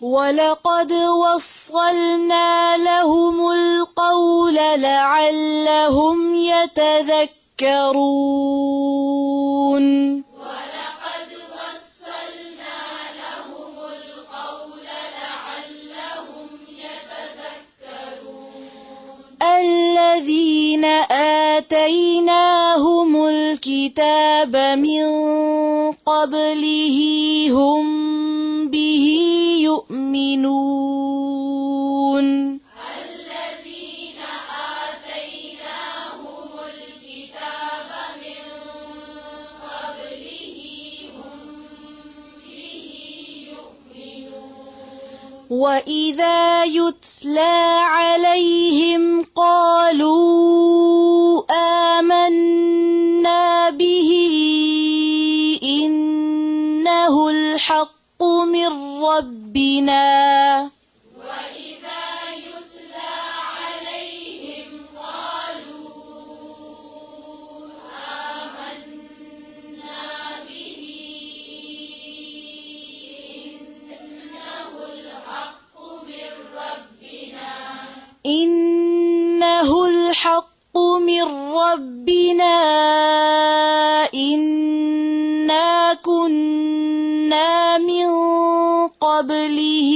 ولقد وصلنا لهم القول لعلهم يتذكرون ولقد وصلنا لهم القول لعلهم يتذكرون الذين آتيناهم الكتاب من قبله هم به يؤمنون الذين آتيناهم الكتاب من قبله هم به يؤمنون وإذا يتلى عليهم قالوا آمنا به إنه الحق من ربنا وإذا يتلى عليهم قالوا آمنا به إنه الحق من ربنا إنه الحق من ربنا إنا كنا من قبله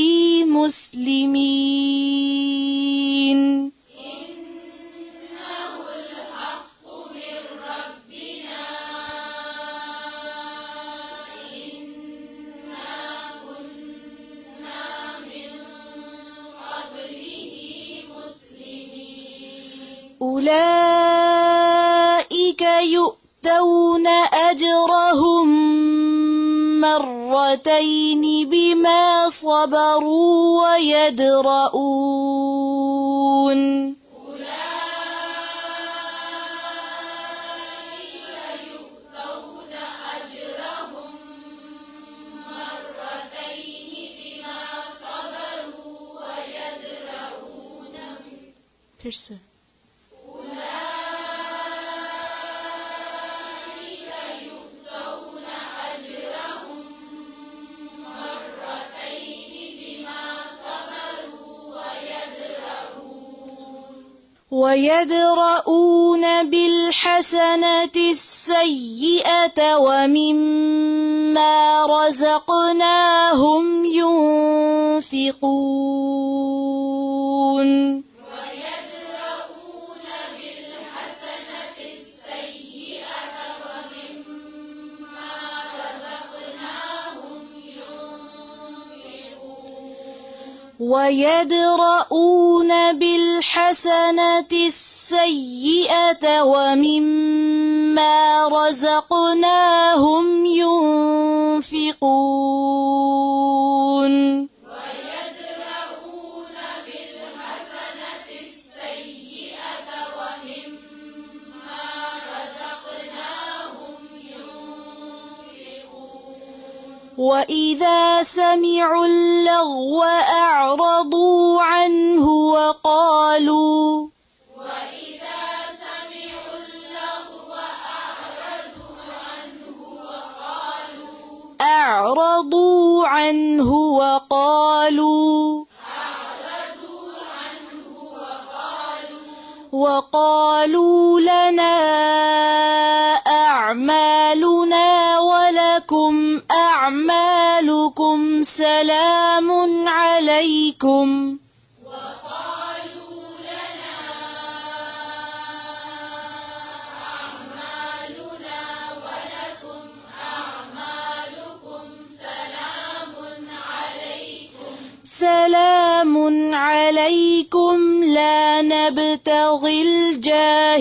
مسلمين إنه الحق من ربنا إنا كنا من قبله مسلمين أولئك يؤتون أجرهم مرتين بما صبروا ويدرؤون أولئك يؤتون أجرهم مرتين بما صبروا ويدرؤون أولئك يؤتون أجرهم مرتين بما صبروا ويدرؤون بالحسنة السيئة ومما رزقناهم ينفقون ويدرؤون بالحسنة السيئة ومما رزقناهم ينفقون ويدرؤون بالحسنة السيئة ومما رزقناهم ينفقون ويدرؤون بالحسنة السيئة ومما رزقناهم ينفقون وإذا سمعوا اللغو أعرضوا عنه وقالوا وإذا سمعوا اللغو أعرضوا عنه وقالوا لنا أعمالنا ولكم أعمالكم سلام عليكم وقالوا لنا أعمالنا ولكم أعمالكم سلام عليكم لا نبتغي الجاهلين